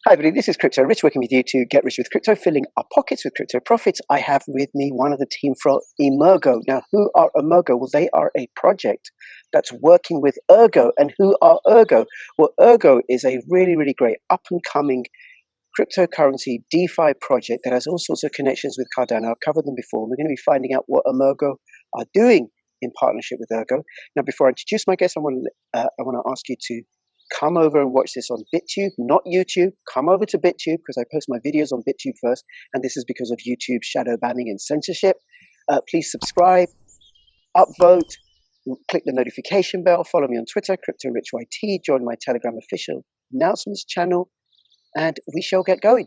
Hi, everybody. This is Crypto Rich, working with you to get rich with crypto, filling our pockets with crypto profits. I have with me one of the team from Emergo. Now, who are Emergo? Well, they are a project that's working with Ergo. And who are Ergo? Well, Ergo is a really, really great up-and-coming cryptocurrency DeFi project that has all sorts of connections with Cardano. I've covered them before. We're going to be finding out what Emergo are doing in partnership with Ergo. Now, before I introduce my guest, I want to ask you to come over and watch this on BitTube, not YouTube. Come over to BitTube because I post my videos on BitTube first, and this is because of YouTube shadow banning and censorship. Please subscribe, upvote, click the notification bell, follow me on Twitter, CryptoRichYT, join my Telegram official announcements channel, and we shall get going.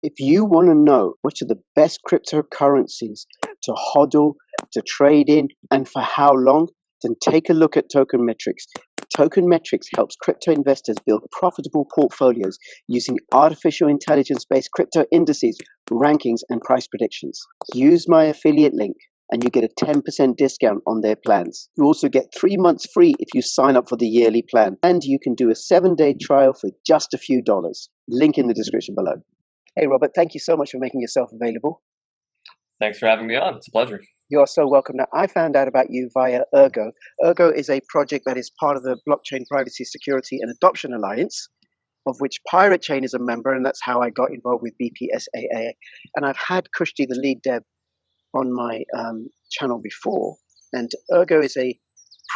If you want to know which are the best cryptocurrencies to hodl, to trade in, and for how long, then take a look at Token Metrics. Token Metrics helps crypto investors build profitable portfolios using artificial intelligence-based crypto indices, rankings, and price predictions. Use my affiliate link and you get a 10% discount on their plans. You also get 3 months free if you sign up for the yearly plan. And you can do a 7-day trial for just a few dollars. Link in the description below. Hey, Robert, thank you so much for making yourself available. Thanks for having me on. It's a pleasure. You're so welcome. Now, I found out about you via Ergo. Ergo is a project that is part of the Blockchain Privacy, Security and Adoption Alliance, of which Pirate Chain is a member, and that's how I got involved with BPSAA. And I've had Kushti, the lead dev, on my channel before. And Ergo is a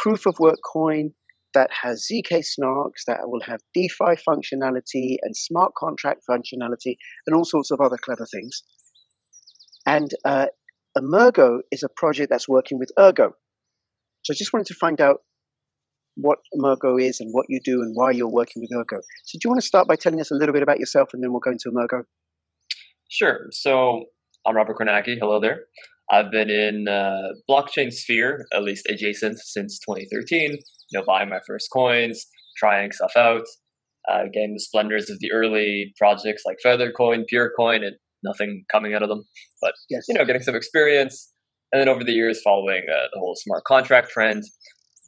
proof-of-work coin that has ZK snarks, that will have DeFi functionality and smart contract functionality and all sorts of other clever things. And Emergo is a project that's working with Ergo. So I just wanted to find out what Emergo is and what you do and why you're working with Ergo. So do you want to start by telling us a little bit about yourself and then we'll go into Emergo? Sure. So I'm Robert Kornacki. Hello there. I've been in blockchain sphere, at least adjacent, since 2013. Buying my first coins, trying stuff out, getting the splendors of the early projects like Feathercoin, Purecoin, and nothing coming out of them. But yes, getting some experience, and then over the years, following the whole smart contract trend,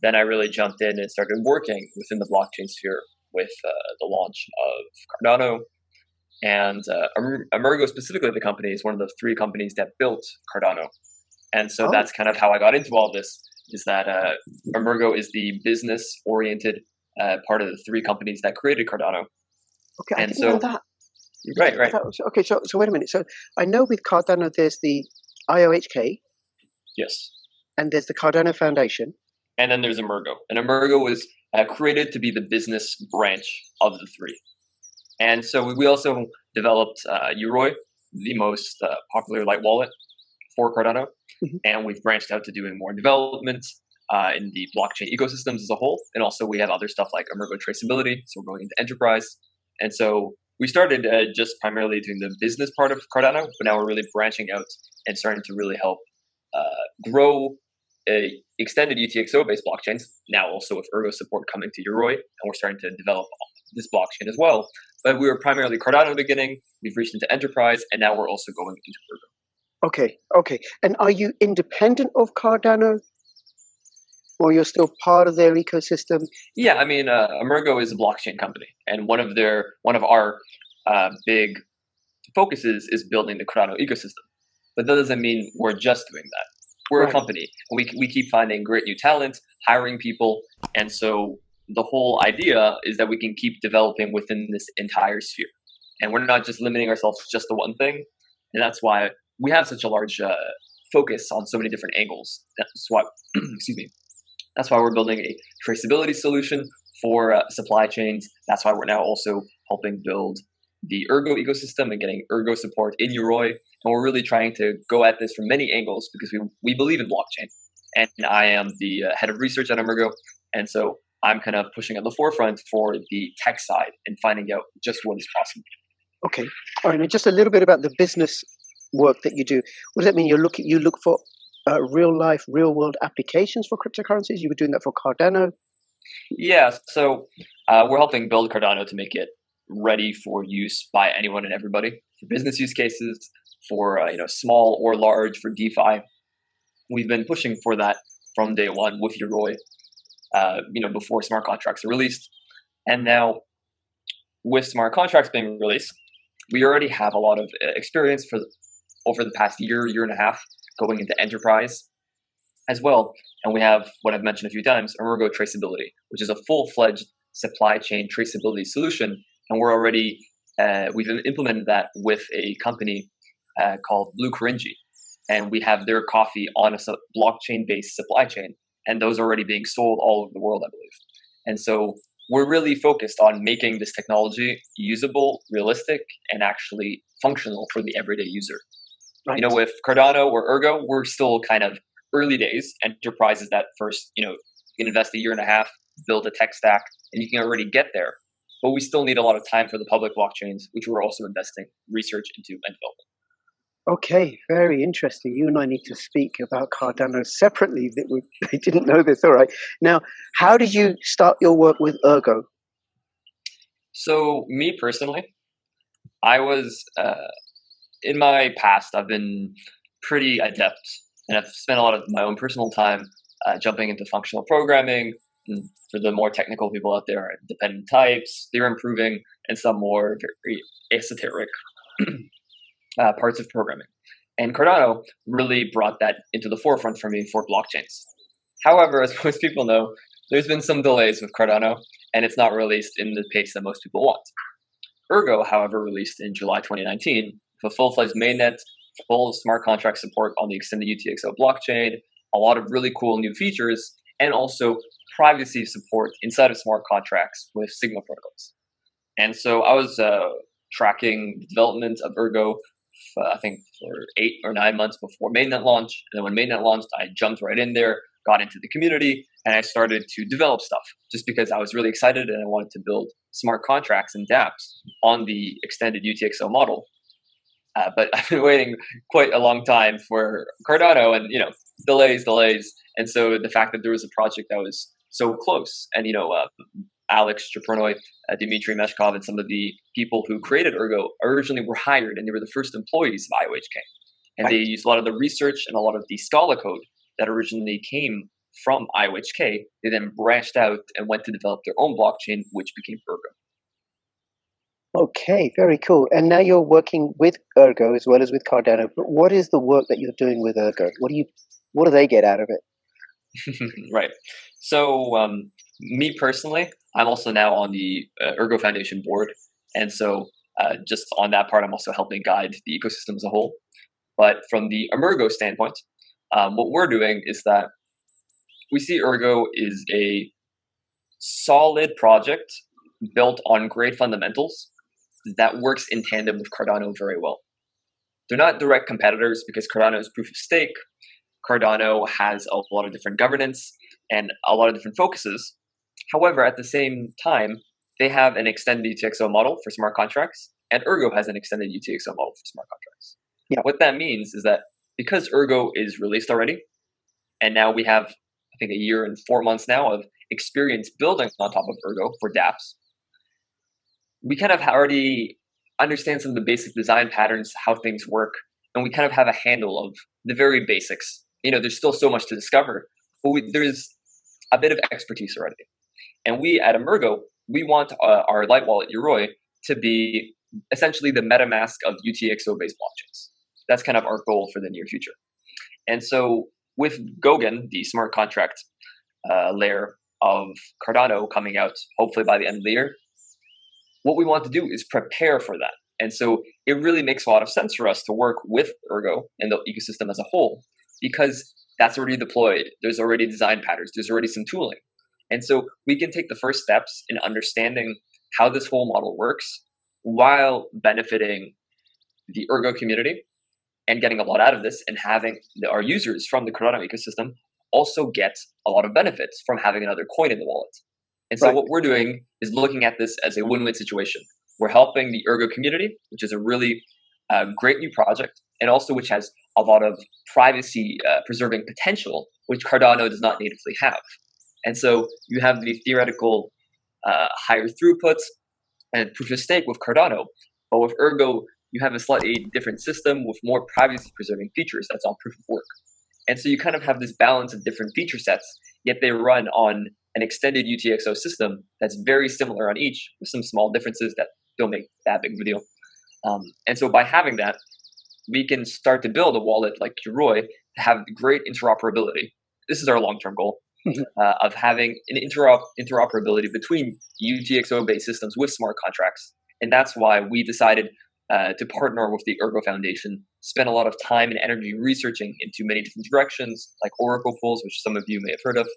then I really jumped in and started working within the blockchain sphere with the launch of Cardano. And Emergo, specifically the company, is one of the 3 companies that built Cardano. And so that's kind of how I got into all this, is that Emergo is the business-oriented part of the 3 companies that created Cardano. Okay, I didn't know that. Right. Okay, so wait a minute. So I know with Cardano there's the IOHK. Yes. And there's the Cardano Foundation. And then there's Emergo. And Emergo was created to be the business branch of the 3. And so we also developed Yoroi, the most popular light wallet for Cardano. Mm-hmm. And we've branched out to doing more development in the blockchain ecosystems as a whole. And also we have other stuff like Emergo traceability. So we're going into enterprise. And so we started just primarily doing the business part of Cardano, but now we're really branching out and starting to really help grow extended UTXO-based blockchains, now also with Ergo support coming to Yoroi, and we're starting to develop this blockchain as well. But we were primarily Cardano in the beginning, we've reached into enterprise, and now we're also going into Ergo. Okay. And are you independent of Cardano? Or you're still part of their ecosystem? Yeah, I mean, Emergo is a blockchain company, and one of our big focuses is building the Cardano ecosystem. But that doesn't mean we're just doing that. We're a company, and we keep finding great new talent, hiring people, and so the whole idea is that we can keep developing within this entire sphere, and we're not just limiting ourselves just to one thing, and that's why we have such a large focus on so many different angles. That's why, excuse me. That's why we're building a traceability solution for supply chains. That's why we're now also helping build the Ergo ecosystem and getting Ergo support in Yoroi. And we're really trying to go at this from many angles because we believe in blockchain. And I am the head of research at Emergo. And so I'm kind of pushing at the forefront for the tech side and finding out just what is possible. Okay. All right. Now just a little bit about the business work that you do. What does that mean? You look for real-life, real-world applications for cryptocurrencies? You were doing that for Cardano? Yeah, so we're helping build Cardano to make it ready for use by anyone and everybody for business use cases, for small or large, for DeFi. We've been pushing for that from day one with Yoroi, before smart contracts are released. And now with smart contracts being released, we already have a lot of experience over the past year and a half going into enterprise as well. And we have what I've mentioned a few times, Emergo traceability, which is a full-fledged supply chain traceability solution. And we're already, we've implemented that with a company called Blue Corinji. And we have their coffee on a blockchain-based supply chain. And those are already being sold all over the world, I believe. And so we're really focused on making this technology usable, realistic, and actually functional for the everyday user. Right. With Cardano or Ergo, we're still kind of early days. Enterprise is that first, you can invest a year and a half, build a tech stack, and you can already get there. But we still need a lot of time for the public blockchains, which we're also investing research into and development. Okay, very interesting. You and I need to speak about Cardano separately. I didn't know this. All right. Now, how did you start your work with Ergo? So me personally, I was, in my past, I've been pretty adept, and I've spent a lot of my own personal time jumping into functional programming. And for the more technical people out there, dependent types, theorem proving, and some more very esoteric parts of programming. And Cardano really brought that into the forefront for me for blockchains. However, as most people know, there's been some delays with Cardano, and it's not released in the pace that most people want. Ergo, however, released in July 2019 with a full-fledged mainnet, full smart contract support on the extended UTXO blockchain, a lot of really cool new features, and also privacy support inside of smart contracts with Signal protocols. And so I was tracking the development of Ergo, I think for 8 or 9 months before mainnet launch. And then when mainnet launched, I jumped right in there, got into the community, and I started to develop stuff just because I was really excited and I wanted to build smart contracts and dApps on the extended UTXO model. But I've been waiting quite a long time for Cardano, and delays. And so the fact that there was a project that was so close, and Alex Chapernoy, Dmitry Meshkov, and some of the people who created Ergo originally were hired, and they were the first employees of IOHK. And Right. they used a lot of the research and a lot of the Scala code that originally came from IOHK. They then branched out and went to develop their own blockchain, which became Ergo. Okay, very cool. And now you're working with Ergo as well as with Cardano. But what is the work that you're doing with Ergo? What do they get out of it? Right. So me personally, I'm also now on the Ergo Foundation board. And so just on that part, I'm also helping guide the ecosystem as a whole. But from the Emergo standpoint, what we're doing is that we see Ergo is a solid project built on great fundamentals that works in tandem with Cardano very well. They're not direct competitors because Cardano is proof of stake. Cardano has a lot of different governance and a lot of different focuses. However, at the same time, they have an extended UTXO model for smart contracts, and Ergo has an extended UTXO model for smart contracts. Yeah. What that means is that because Ergo is released already, and now we have, I think, a year and 4 months now of experience building on top of Ergo for dApps, we kind of already understand some of the basic design patterns, how things work, and we kind of have a handle of the very basics. There's still so much to discover, but there's a bit of expertise already. And we at Emergo, we want our light wallet Yoroi to be essentially the MetaMask of UTXO-based blockchains. That's kind of our goal for the near future. And so with Goguen, the smart contract layer of Cardano coming out hopefully by the end of the year, what we want to do is prepare for that. And so it really makes a lot of sense for us to work with Ergo and the ecosystem as a whole, because that's already deployed. There's already design patterns. There's already some tooling. And so we can take the first steps in understanding how this whole model works while benefiting the Ergo community and getting a lot out of this, and having our users from the Cardano ecosystem also get a lot of benefits from having another coin in the wallet. And so Right. what we're doing is looking at this as a win-win situation. We're helping the Ergo community, which is a really great new project, and also which has a lot of privacy preserving potential, which Cardano does not natively have. And so you have the theoretical higher throughputs and proof of stake with Cardano. But with Ergo, you have a slightly different system with more privacy preserving features. That's all proof of work. And so you kind of have this balance of different feature sets, yet they run on an extended UTXO system that's very similar on each, with some small differences that don't make that big of a deal. And so by having that, we can start to build a wallet like Yoroi to have great interoperability. This is our long-term goal of having an interoperability between UTXO-based systems with smart contracts. And that's why we decided to partner with the Ergo Foundation, spend a lot of time and energy researching into many different directions, like Oracle pools, which some of you may have heard of.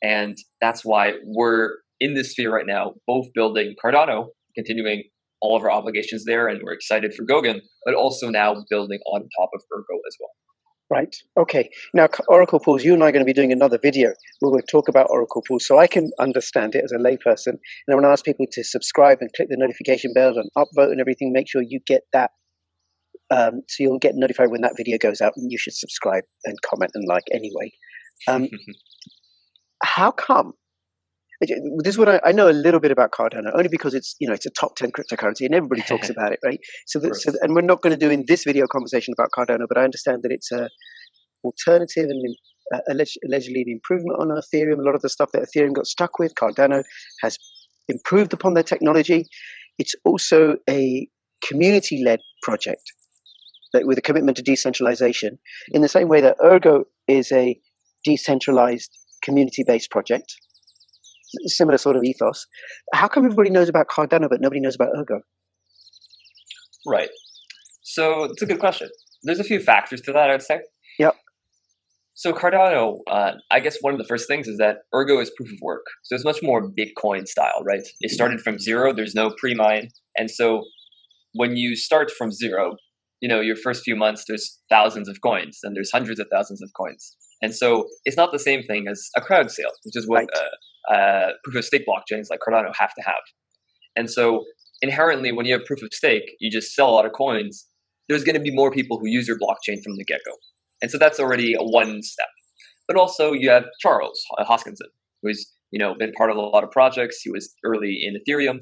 And that's why we're in this sphere right now, both building Cardano, continuing all of our obligations there, and we're excited for Goguen, but also now building on top of Ergo as well. Right. Okay. Now, Oracle pools, you and I are going to be doing another video where we'll talk about Oracle pools so I can understand it as a layperson. And I want to ask people to subscribe and click the notification bell and upvote and everything. Make sure you get that. So you'll get notified when that video goes out, and you should subscribe and comment and like anyway. How come? This is what I know a little bit about Cardano, only because it's a top 10 cryptocurrency and everybody talks about it, right? And we're not going to do in this video conversation about Cardano, but I understand that it's a alternative and allegedly an improvement on Ethereum. A lot of the stuff that Ethereum got stuck with, Cardano has improved upon their technology. It's also a community-led project with a commitment to decentralization, in the same way that Ergo is a decentralized community-based project. Similar sort of ethos. How come everybody knows about Cardano but nobody knows about Ergo? Right. So it's a good question. There's a few factors to that, I'd say. Yep. So Cardano, I guess one of the first things is that Ergo is proof of work. So it's much more Bitcoin style, right? It started from zero. There's no pre-mine. And so when you start from zero, your first few months, there's thousands of coins and there's hundreds of thousands of coins. And so it's not the same thing as a crowd sale, which is what proof of stake blockchains like Cardano have to have. And so inherently, when you have proof of stake, you just sell a lot of coins. There's going to be more people who use your blockchain from the get-go. And so that's already one step. But also you have Charles Hoskinson, who's been part of a lot of projects. He was early in Ethereum.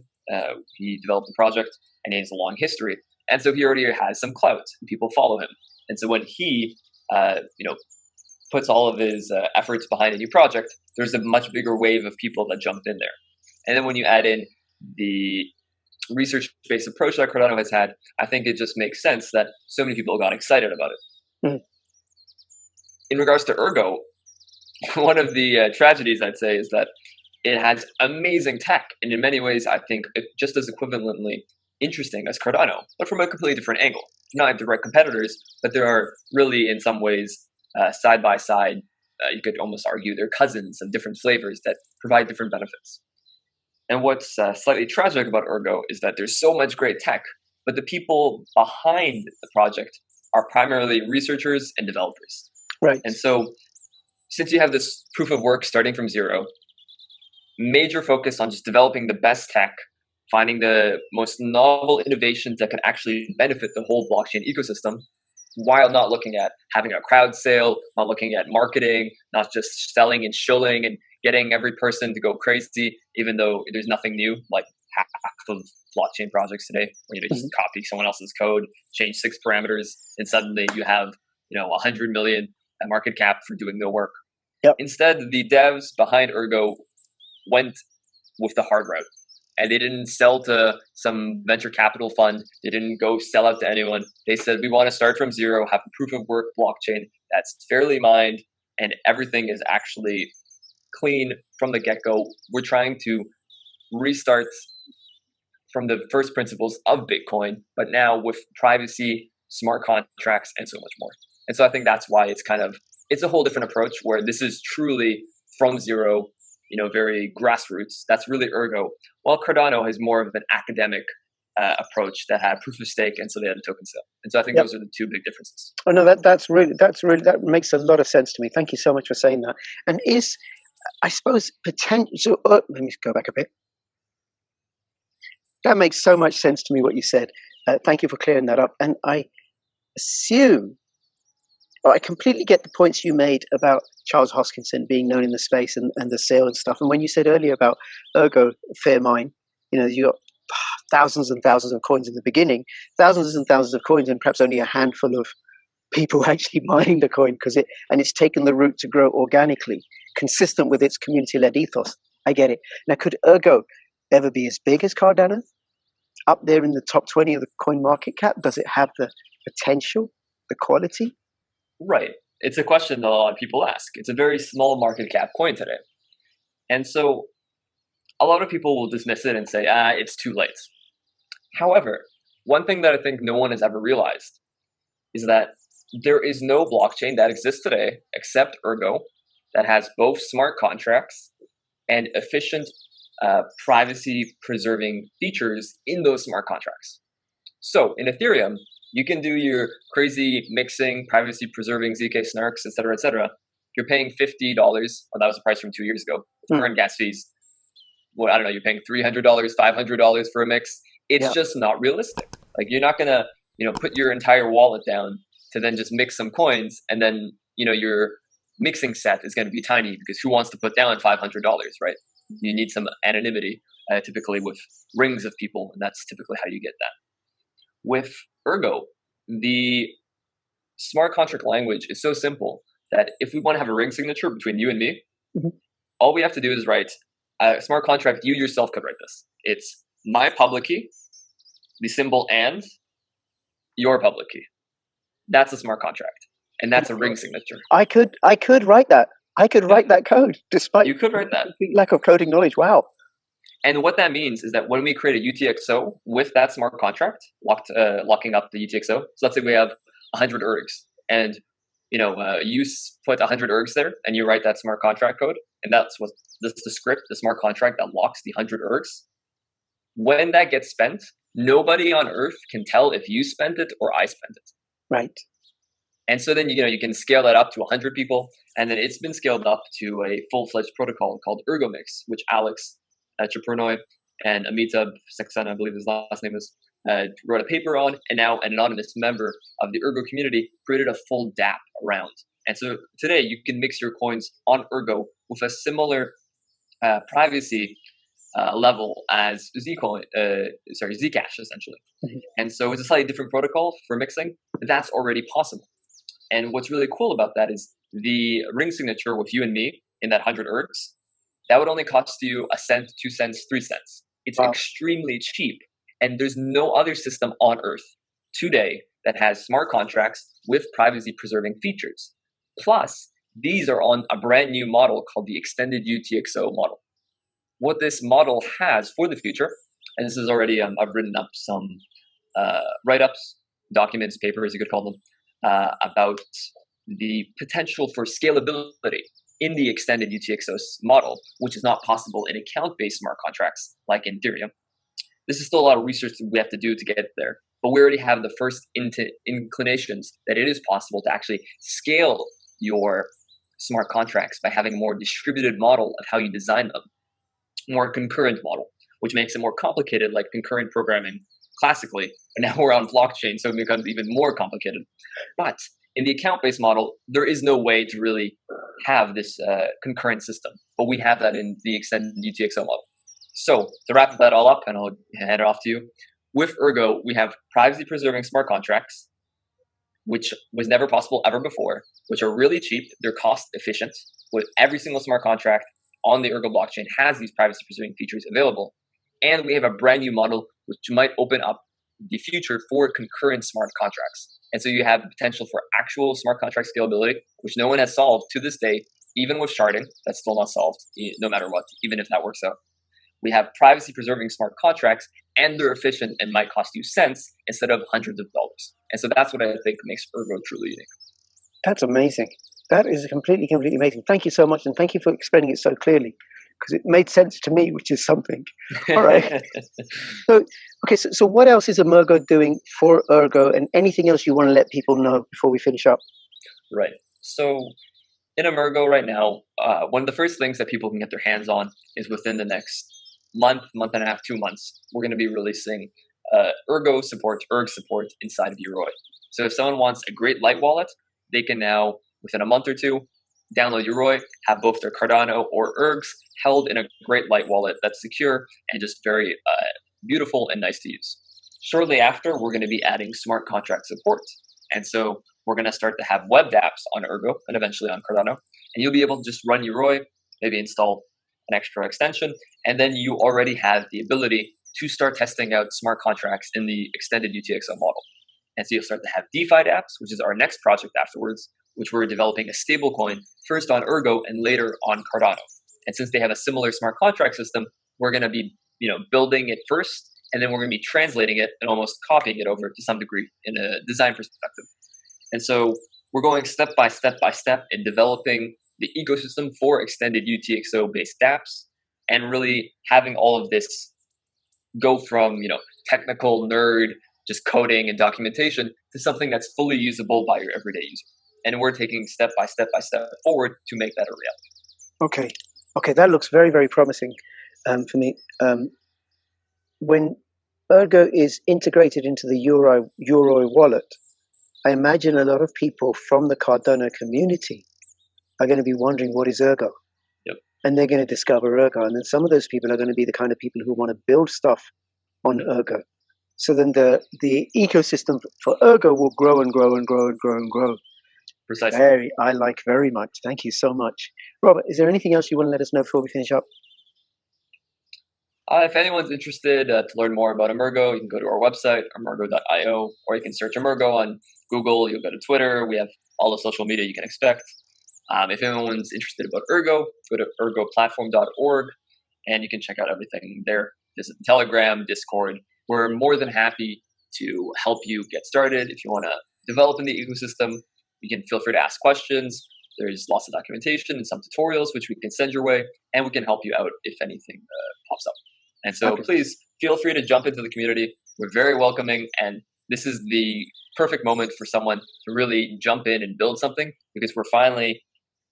He developed the project, and he has a long history. And so he already has some clout, and people follow him. And so when he puts all of his efforts behind a new project, there's a much bigger wave of people that jump in there. And then when you add in the research-based approach that Cardano has had, I think it just makes sense that so many people got excited about it. Mm. In regards to Ergo, one of the tragedies, I'd say, is that it has amazing tech, and in many ways, I think just as equivalently interesting as Cardano, but from a completely different angle. Not direct competitors, but there are really, in some ways, side by side, you could almost argue they're cousins of different flavors that provide different benefits. And what's slightly tragic about Ergo is that there's so much great tech, but the people behind the project are primarily researchers and developers. Right. And so since you have this proof of work starting from zero, major focus on just developing the best tech, finding the most novel innovations that can actually benefit the whole blockchain ecosystem, while not looking at having a crowd sale, not looking at marketing, not just selling and shilling and getting every person to go crazy, even though there's nothing new, like half of blockchain projects today, where you just copy someone else's code, change 6 parameters, and suddenly you have 100 million market cap for doing no work. Yep. Instead, the devs behind Ergo went with the hard route. And they didn't sell to some venture capital fund. They didn't go sell out to anyone. They said, we want to start from zero, have a proof of work blockchain that's fairly mined, and everything is actually clean from the get-go. We're trying to restart from the first principles of Bitcoin, but now with privacy, smart contracts, and so much more. And so I think that's why it's a whole different approach, where this is truly from zero, very grassroots. That's really Ergo. While Cardano has more of an academic approach that had proof of stake, and so they had a token sale. And so I think those are the two big differences. Oh no, that makes a lot of sense to me. Thank you so much for saying that. And I suppose potential. So let me go back a bit. That makes so much sense to me what you said. Thank you for clearing that up. And I completely get the points you made about Charles Hoskinson being known in the space and the sale and stuff. And when you said earlier about Ergo Fairmine, you got thousands and thousands of coins in the beginning, thousands and thousands of coins, and perhaps only a handful of people actually mining the coin it's taken the route to grow organically, consistent with its community-led ethos. I get it. Now, could Ergo ever be as big as Cardano? Up there in the top 20 of the coin market cap? Does it have the potential, the quality? Right. It's a question that a lot of people ask. It's a very small market cap coin today. And so a lot of people will dismiss it and say, it's too late. However, one thing that I think no one has ever realized is that there is no blockchain that exists today except Ergo that has both smart contracts and efficient privacy-preserving features in those smart contracts. So in Ethereum, you can do your crazy mixing, privacy-preserving ZK snarks, et cetera, You're paying $50. Well, that was the price from 2 years ago. Current gas fees, well, I don't know, you're paying $300, $500 for a mix. It's just not realistic. Like, you're not gonna, put your entire wallet down to then just mix some coins, and then, your mixing set is going to be tiny, because who wants to put down $500, right? You need some anonymity, typically with rings of people, and that's typically how you get that. With Ergo, the smart contract language is so simple that if we want to have a ring signature between you and me, all we have to do is write a smart contract. You yourself could write this. It's my public key, the symbol and your public key. That's a smart contract, and that's a ring signature. I could write that. I could write that code, despite you could write that lack of coding knowledge. Wow. And what that means is that when we create a UTXO with that smart contract, locking up the UTXO. So let's say we have 100 ergs, and you put 100 ergs there, and you write that smart contract code, and that's the script, the smart contract that locks the 100 ergs. When that gets spent, nobody on Earth can tell if you spent it or I spent it. Right. And so then you can scale that up to 100 people, and then it's been scaled up to a full-fledged protocol called ErgoMix, which Alex Chapernoy and Amitabh Saxena, I believe his last name is, wrote a paper on, and now an anonymous member of the Ergo community created a full dApp around. And so today you can mix your coins on Ergo with a similar privacy level as Zcash, essentially. And so it's a slightly different protocol for mixing, but that's already possible. And what's really cool about that is the ring signature with you and me in that 100 ergs, that would only cost you 1 cent, 2 cents, 3 cents. It's extremely cheap. And there's no other system on Earth today that has smart contracts with privacy-preserving features. Plus, these are on a brand new model called the extended UTXO model. What this model has for the future, and this is already, I've written up some write-ups, documents, papers, you could call them, about the potential for scalability in the extended UTXO model, which is not possible in account-based smart contracts like in Ethereum. This is still a lot of research that we have to do to get there, but we already have the first inclinations that it is possible to actually scale your smart contracts by having a more distributed model of how you design them, more concurrent model, which makes it more complicated, like concurrent programming classically, but now we're on blockchain, so it becomes even more complicated. But in the account-based model, there is no way to really have this concurrent system, but we have that in the extended UTXO model. So to wrap that all up, and I'll hand it off to you, with Ergo, we have privacy-preserving smart contracts, which was never possible ever before, which are really cheap, they're cost-efficient, with every single smart contract on the Ergo blockchain has these privacy-preserving features available. And we have a brand new model which might open up the future for concurrent smart contracts. And so you have the potential for actual smart contract scalability, which no one has solved to this day, even with sharding. That's still not solved, no matter what, even if that works out. We have privacy-preserving smart contracts, and they're efficient and might cost you cents instead of hundreds of dollars. And so that's what I think makes Ergo truly unique. That's amazing. That is completely amazing. Thank you so much, and thank you for explaining it so clearly, because it made sense to me, which is something. All right. So what else is Emergo doing for Ergo, and anything else you want to let people know before we finish up? Right. So in Emergo right now, one of the first things that people can get their hands on is within the next month and a half, 2 months, we're going to be releasing Ergo support, Erg support inside of Yoroi. So if someone wants a great light wallet, they can now, within a month or two, download Yoroi, have both their Cardano or Ergs held in a great light wallet that's secure and just very beautiful and nice to use. Shortly after, we're going to be adding smart contract support. And so we're going to start to have web dApps on Ergo and eventually on Cardano. And you'll be able to just run Yoroi, maybe install an extra extension, and then you already have the ability to start testing out smart contracts in the extended UTXO model. And so you'll start to have DeFi dApps, which is our next project afterwards, which we're developing a stablecoin first on Ergo and later on Cardano. And since they have a similar smart contract system, we're going to be building it first, and then we're going to be translating it and almost copying it over to some degree in a design perspective. And so we're going step by step in developing the ecosystem for extended UTXO-based dApps, and really having all of this go from technical nerd, just coding and documentation, to something that's fully usable by your everyday user. And we're taking step by step forward to make that a reality. Okay, that looks very, very promising for me. When Ergo is integrated into the Yoroi wallet, I imagine a lot of people from the Cardano community are going to be wondering, what is Ergo? Yep. And they're going to discover Ergo. And then some of those people are going to be the kind of people who want to build stuff on Ergo. So then the ecosystem for Ergo will grow and grow and grow and grow and grow. Precisely. I like very much. Thank you so much. Robert, is there anything else you want to let us know before we finish up? If anyone's interested to learn more about Emergo, you can go to our website, emergo.io, or you can search Emergo on Google. You'll go to Twitter. We have all the social media you can expect. If anyone's interested about Ergo, go to ergoplatform.org, and you can check out everything there. There's Telegram, Discord. We're more than happy to help you get started. If you want to develop in the ecosystem, you can feel free to ask questions. There's lots of documentation and some tutorials which we can send your way, and we can help you out if anything pops up. And so please feel free to jump into the community. We're very welcoming, and this is the perfect moment for someone to really jump in and build something, because we're finally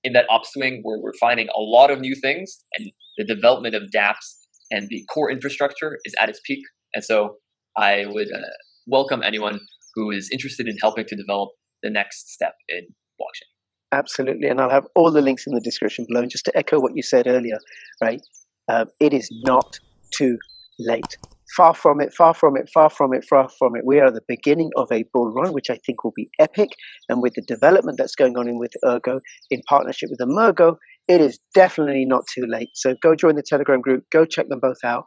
in that upswing where we're finding a lot of new things, and the development of dApps and the core infrastructure is at its peak. And so I would welcome anyone who is interested in helping to develop the next step in blockchain. Absolutely. And I'll have all the links in the description below. And just to echo what you said earlier, right? It is not too late. Far from it, far from it, far from it, far from it. We are at the beginning of a bull run, which I think will be epic. And with the development that's going on with Ergo in partnership with Emergo, it is definitely not too late. So go join the Telegram group. Go check them both out.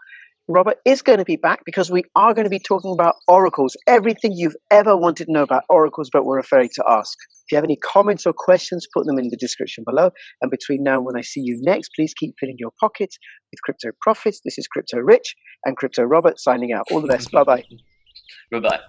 Robert is going to be back because we are going to be talking about oracles, everything you've ever wanted to know about oracles, but were afraid to ask. If you have any comments or questions, put them in the description below. And between now and when I see you next, please keep filling your pockets with crypto profits. This is Crypto Rich and Crypto Robert signing out. All the best. Bye-bye. Goodbye.